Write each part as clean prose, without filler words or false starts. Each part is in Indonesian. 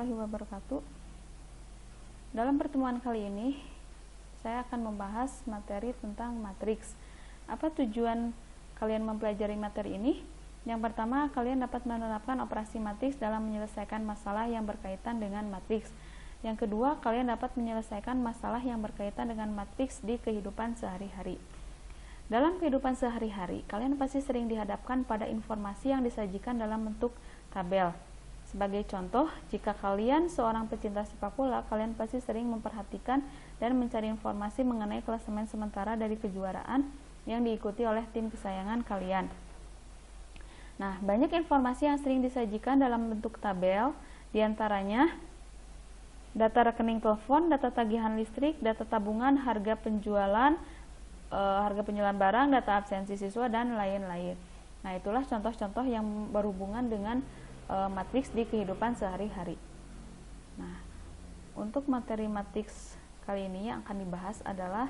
warahmatullahi wabarakatuh. Dalam pertemuan kali ini, saya akan membahas materi tentang matriks. Apa tujuan kalian mempelajari materi ini? Yang pertama, kalian dapat menerapkan operasi matriks dalam menyelesaikan masalah yang berkaitan dengan matriks. Yang kedua, kalian dapat menyelesaikan masalah yang berkaitan dengan matriks di kehidupan sehari-hari. Dalam kehidupan sehari-hari, kalian pasti sering dihadapkan pada informasi yang disajikan dalam bentuk tabel. Sebagai contoh, jika kalian seorang pecinta sepak bola, kalian pasti sering memperhatikan dan mencari informasi mengenai klasemen sementara dari kejuaraan yang diikuti oleh tim kesayangan kalian. Nah, banyak informasi yang sering disajikan dalam bentuk tabel, diantaranya data rekening telepon, data tagihan listrik, data tabungan, harga penjualan barang, data absensi siswa, dan lain-lain. Nah, itulah contoh-contoh yang berhubungan dengan matriks di kehidupan sehari-hari. Nah, untuk materi matriks kali ini yang akan dibahas adalah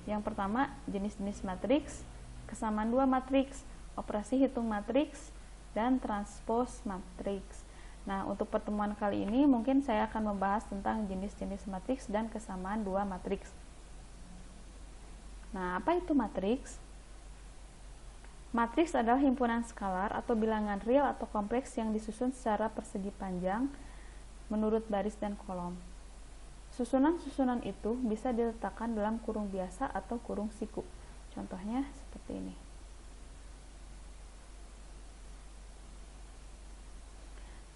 yang pertama, jenis-jenis matriks, kesamaan dua matriks, operasi hitung matriks, dan transpose matriks. Nah, untuk pertemuan kali ini mungkin saya akan membahas tentang jenis-jenis matriks dan kesamaan dua matriks. Nah, apa itu matriks? Matriks adalah himpunan skalar atau bilangan real atau kompleks yang disusun secara persegi panjang menurut baris dan kolom. Susunan-susunan itu bisa diletakkan dalam kurung biasa atau kurung siku. Contohnya seperti ini.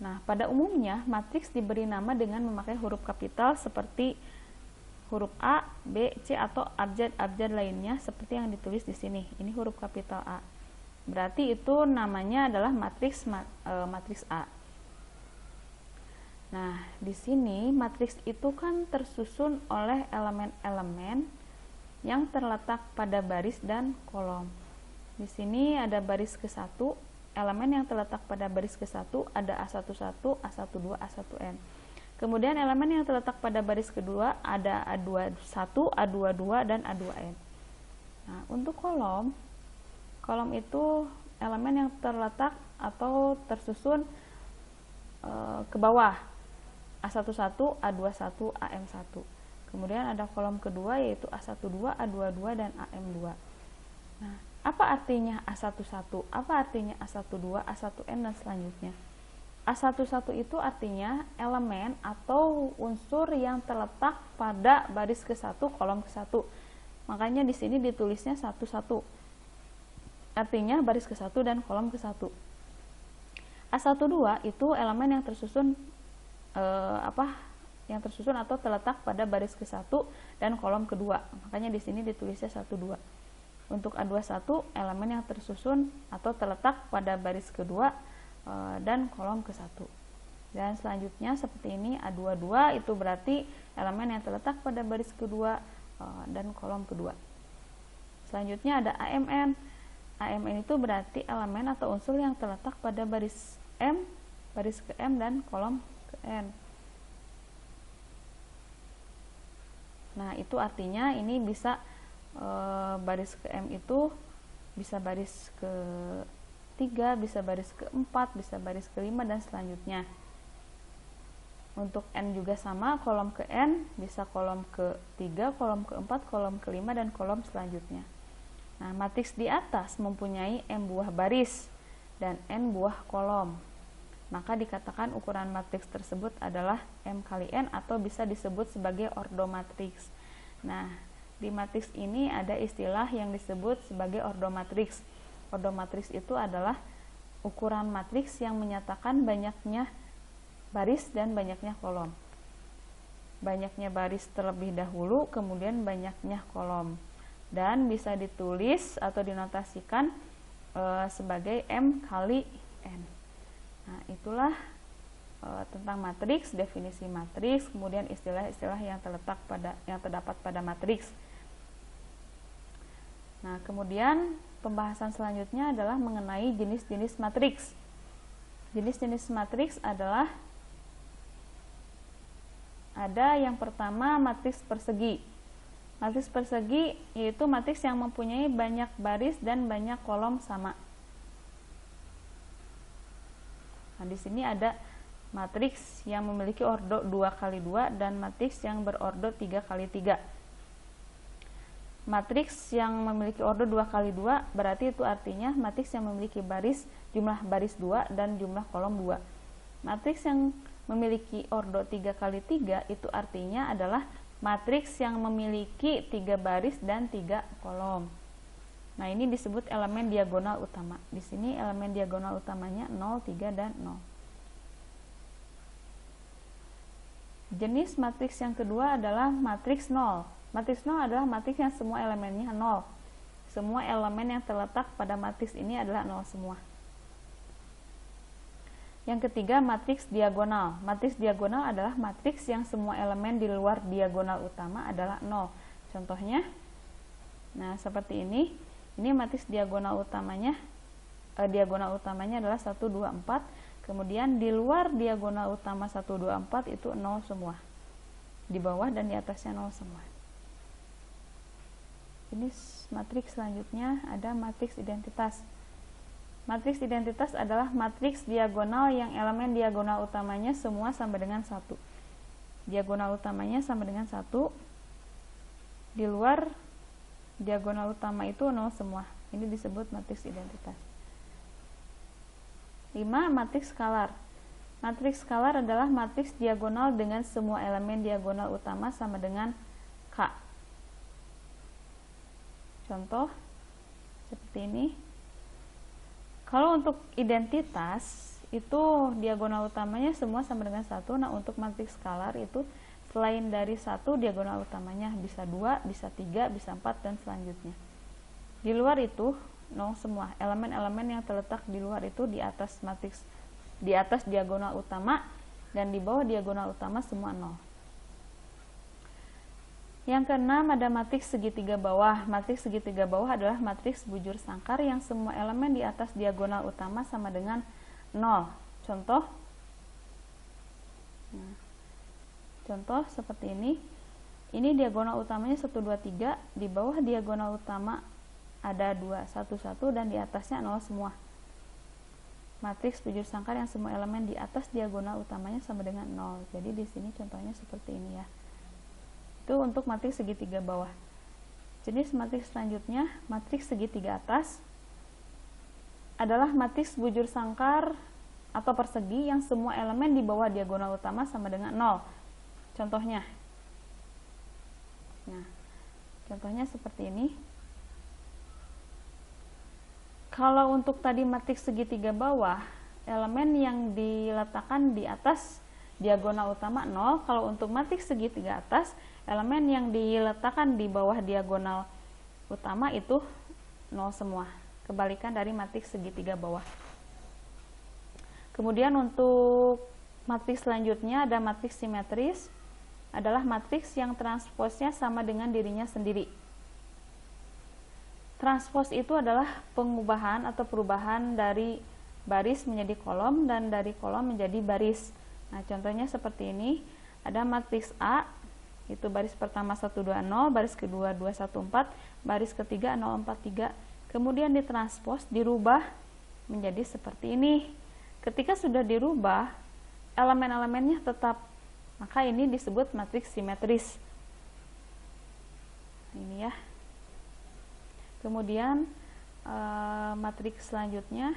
Nah, pada umumnya matriks diberi nama dengan memakai huruf kapital seperti huruf A, B, C atau abjad-abjad lainnya seperti yang ditulis di sini. Ini huruf kapital A. Berarti itu namanya adalah matriks A. Nah, di sini matriks itu kan tersusun oleh elemen-elemen yang terletak pada baris dan kolom. Di sini ada baris ke-1, elemen yang terletak pada baris ke-1 ada A11, A12, A1N. Kemudian elemen yang terletak pada baris kedua ada A21, A22, dan A2N. Nah, untuk kolom itu elemen yang terletak atau tersusun ke bawah A11, A21, AM1. Kemudian ada kolom kedua yaitu A12, A22, dan AM2. Nah, apa artinya A11? Apa artinya A12, A1N, dan selanjutnya? A11 itu artinya elemen atau unsur yang terletak pada baris ke-1, kolom ke-1. Makanya di sini ditulisnya 11. Artinya baris ke-1 dan kolom ke-1. A12 itu elemen yang tersusun atau terletak pada baris ke-1 dan kolom kedua. Makanya di sini ditulisnya 12. Untuk A21 elemen yang tersusun atau terletak pada baris kedua dan kolom ke-1. Dan selanjutnya seperti ini, A22 itu berarti elemen yang terletak pada baris kedua dan kolom kedua. Selanjutnya ada AMN. AMN itu berarti elemen atau unsur yang terletak pada baris M, baris ke M, dan kolom ke N. Nah, itu artinya ini bisa baris ke M itu bisa baris ke 3, bisa baris ke 4, bisa baris ke 5, dan selanjutnya. Untuk N juga sama, kolom ke N bisa kolom ke 3, kolom ke 4, kolom ke 5, dan kolom selanjutnya. Nah, matriks di atas mempunyai M buah baris dan N buah kolom. Maka dikatakan ukuran matriks tersebut adalah M kali N atau bisa disebut sebagai ordomatriks. Nah, di matriks ini ada istilah yang disebut sebagai ordomatriks. Ordomatriks itu adalah ukuran matriks yang menyatakan banyaknya baris dan banyaknya kolom. Banyaknya baris terlebih dahulu, kemudian banyaknya kolom. Dan bisa ditulis atau dinotasikan sebagai M kali N. Nah, itulah tentang matriks, definisi matriks, kemudian istilah-istilah yang terdapat pada matriks. Nah, kemudian pembahasan selanjutnya adalah mengenai jenis-jenis matriks. Jenis-jenis matriks adalah ada yang pertama matriks persegi. Matriks persegi yaitu matriks yang mempunyai banyak baris dan banyak kolom sama. Nah, di sini ada matriks yang memiliki ordo 2x2 dan matriks yang berordo 3x3. Matriks yang memiliki ordo 2x2 berarti itu artinya matriks yang memiliki jumlah baris 2 dan jumlah kolom 2. Matriks yang memiliki ordo 3x3 itu artinya adalah matriks yang memiliki 3 baris dan 3 kolom. Nah, ini disebut elemen diagonal utama. Di sini elemen diagonal utamanya 0, 3, dan 0. Jenis matriks yang kedua adalah matriks 0. Matriks 0 adalah matriks yang semua elemennya 0. Semua elemen yang terletak pada matriks ini adalah 0 semua. Yang ketiga, matriks diagonal. Matriks diagonal adalah matriks yang semua elemen di luar diagonal utama adalah 0. Contohnya, nah seperti ini. Ini matriks diagonal utamanya adalah 1, 2, 4. Kemudian di luar diagonal utama 1, 2, 4 itu 0 semua. Di bawah dan di atasnya 0 semua. Ini matriks selanjutnya ada matriks identitas. Matriks identitas adalah matriks diagonal yang elemen diagonal utamanya semua sama dengan 1. Diagonal utamanya sama dengan 1. Di luar diagonal utama itu 0 semua. Ini disebut matriks identitas. 5. Matriks skalar. Matriks skalar adalah matriks diagonal dengan semua elemen diagonal utama sama dengan K. Contoh seperti ini. Kalau untuk identitas itu diagonal utamanya semua sama dengan 1. Nah, untuk matriks skalar itu selain dari 1 diagonal utamanya bisa 2, bisa 3, bisa 4, dan selanjutnya. Di luar itu 0 semua. Elemen-elemen yang terletak di luar itu di atas diagonal utama dan di bawah diagonal utama semua 0. Yang keenam ada matriks segitiga bawah. Matriks segitiga bawah adalah matriks bujur sangkar yang semua elemen di atas diagonal utama sama dengan 0. Contoh seperti ini. Ini diagonal utamanya 1, 2, 3. Di bawah diagonal utama ada 2, 1, 1, dan di atasnya 0 semua. Matriks bujur sangkar yang semua elemen di atas diagonal utamanya sama dengan 0. Jadi di sini contohnya seperti ini ya. Itu untuk matriks segitiga bawah. Jenis matriks selanjutnya, matriks segitiga atas adalah matriks bujur sangkar atau persegi yang semua elemen di bawah diagonal utama sama dengan 0. Contohnya. Nah, contohnya seperti ini. Kalau untuk tadi matriks segitiga bawah, elemen yang diletakkan di atas diagonal utama 0. Kalau untuk matriks segitiga atas, elemen yang diletakkan di bawah diagonal utama itu 0 semua. Kebalikan dari matriks segitiga bawah. Kemudian untuk matriks selanjutnya ada matriks simetris. Adalah matriks yang transposnya sama dengan dirinya sendiri. Transpos itu adalah pengubahan atau perubahan dari baris menjadi kolom dan dari kolom menjadi baris. Nah, contohnya seperti ini. Ada matriks A, itu baris pertama 1, 2, 0, baris kedua 2, 1, 4, baris ketiga 0, 4, 3. Kemudian ditranspos, dirubah menjadi seperti ini. Ketika sudah dirubah, elemen-elemennya tetap. Maka ini disebut matriks simetris. Ini ya. Kemudian matriks selanjutnya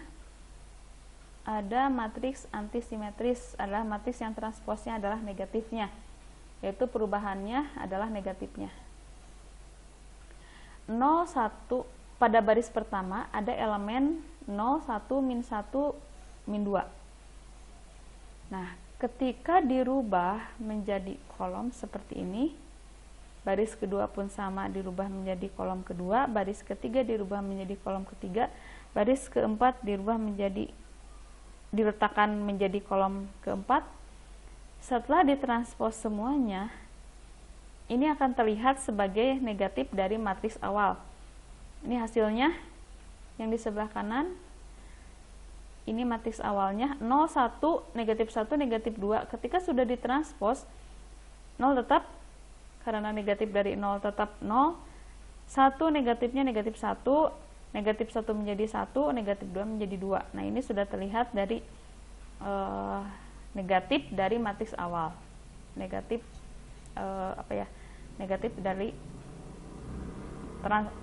ada matriks antisimetris, adalah matriks yang transposnya adalah negatifnya, yaitu perubahannya adalah negatifnya. 0, 1 pada baris pertama ada elemen 0, 1, min 1, min 2. Nah, ketika dirubah menjadi kolom seperti ini, baris kedua pun sama dirubah menjadi kolom kedua, baris ketiga dirubah menjadi kolom ketiga, baris keempat diletakkan menjadi kolom keempat. Setelah ditranspos semuanya, ini akan terlihat sebagai negatif dari matriks awal. Ini hasilnya yang di sebelah kanan. Ini matriks awalnya 0, 1, negatif 1, negatif 2. Ketika sudah ditranspos, 0 tetap, karena negatif dari 0 tetap 0. 1 negatifnya negatif 1, negatif 1 menjadi 1, negatif 2 menjadi 2. Nah, ini sudah terlihat dari negatif dari matriks awal. Negatif negatif dari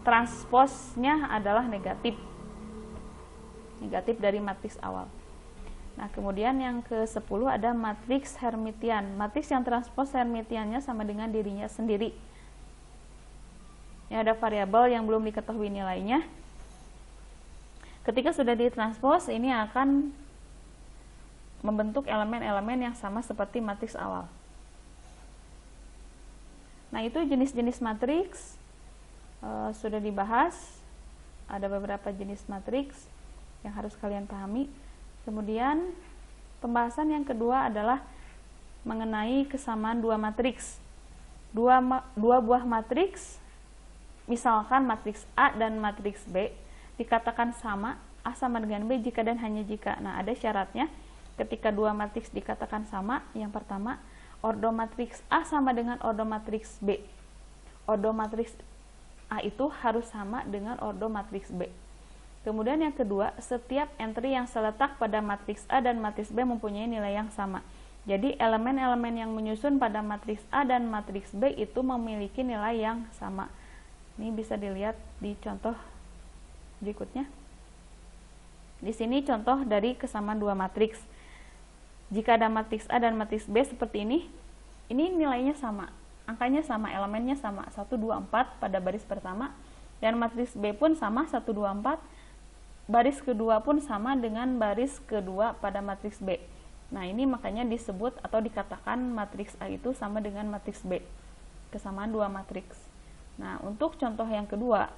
transposnya adalah negatif dari matriks awal. Nah, kemudian yang ke-10 ada matriks Hermitian. Matriks yang transpos Hermitiannya sama dengan dirinya sendiri. Ini ada variabel yang belum diketahui nilainya. Ketika sudah ditranspos, ini akan membentuk elemen-elemen yang sama seperti matriks awal. Nah, itu jenis-jenis matriks sudah dibahas. Ada beberapa jenis matriks yang harus kalian pahami. Kemudian pembahasan yang kedua adalah mengenai kesamaan dua matriks. Dua buah matriks, misalkan matriks A dan matriks B, dikatakan sama, A sama dengan B jika dan hanya jika. Nah, ada syaratnya ketika dua matriks dikatakan sama. Yang pertama, ordo matriks A sama dengan ordo matriks B. Ordo matriks A itu harus sama dengan ordo matriks B. Kemudian yang kedua, setiap entry yang terletak pada matriks A dan matriks B mempunyai nilai yang sama. Jadi elemen-elemen yang menyusun pada matriks A dan matriks B itu memiliki nilai yang sama. Ini bisa dilihat di contoh berikutnya. Di sini contoh dari kesamaan dua matriks. Jika ada matriks A dan matriks B seperti ini nilainya sama. Angkanya sama, elemennya sama, 1, 2, 4 pada baris pertama. Dan matriks B pun sama, 1, 2, 4. Baris kedua pun sama dengan baris kedua pada matriks B. Nah, ini makanya disebut atau dikatakan matriks A itu sama dengan matriks B. Kesamaan dua matriks. Nah, untuk contoh yang kedua.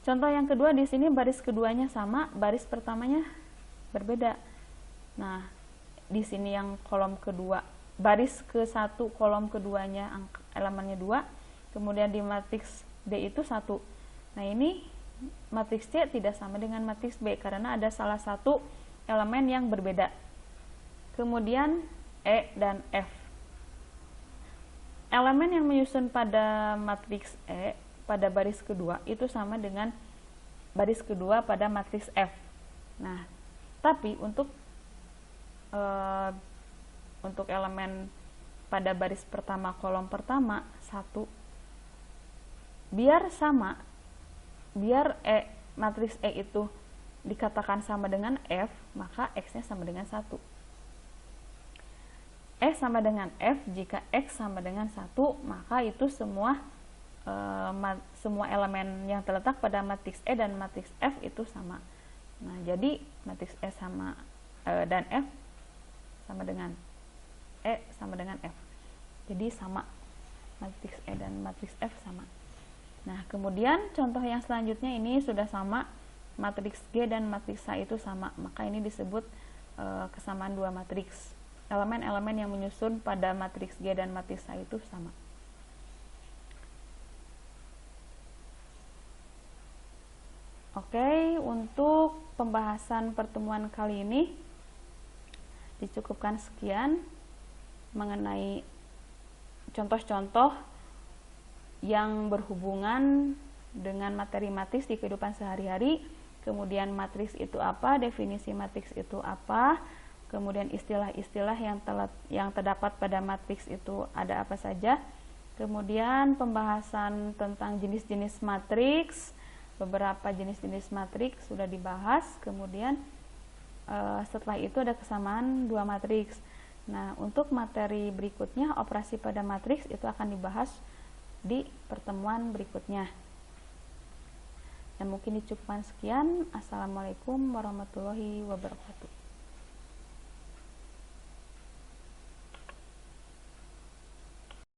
Contoh yang kedua di sini baris keduanya sama, baris pertamanya berbeda. Nah, di sini yang kolom kedua, baris ke-1 kolom keduanya elemennya 2, kemudian di matriks D itu 1. Nah, ini matriks C tidak sama dengan matriks B karena ada salah satu elemen yang berbeda. Kemudian E dan F. Elemen yang menyusun pada matriks E pada baris kedua itu sama dengan baris kedua pada matriks F. Nah, tapi untuk elemen pada baris pertama kolom pertama 1, biar sama, biar matriks E itu dikatakan sama dengan F, maka X-nya sama dengan 1. E sama dengan F, jika X sama dengan 1, maka itu semua elemen yang terletak pada matriks E dan matriks F itu sama. Nah, jadi matriks E sama dan F sama dengan E sama dengan F. Jadi sama, matriks E dan matriks F sama. Nah, kemudian contoh yang selanjutnya ini sudah sama, matriks G dan matriks A itu sama, maka ini disebut kesamaan dua matriks. Elemen-elemen yang menyusun pada matriks G dan matriks A itu sama. Oke, untuk pembahasan pertemuan kali ini dicukupkan sekian mengenai contoh-contoh yang berhubungan dengan materi matriks di kehidupan sehari-hari. Kemudian matriks itu apa, definisi matriks itu apa, kemudian istilah-istilah yang terdapat pada matriks itu ada apa saja. Kemudian pembahasan tentang jenis-jenis matriks, beberapa jenis-jenis matriks sudah dibahas. Kemudian setelah itu ada kesamaan dua matriks. Nah, untuk materi berikutnya, operasi pada matriks itu akan dibahas di pertemuan berikutnya. Dan mungkin dicukupkan sekian. Assalamualaikum warahmatullahi wabarakatuh.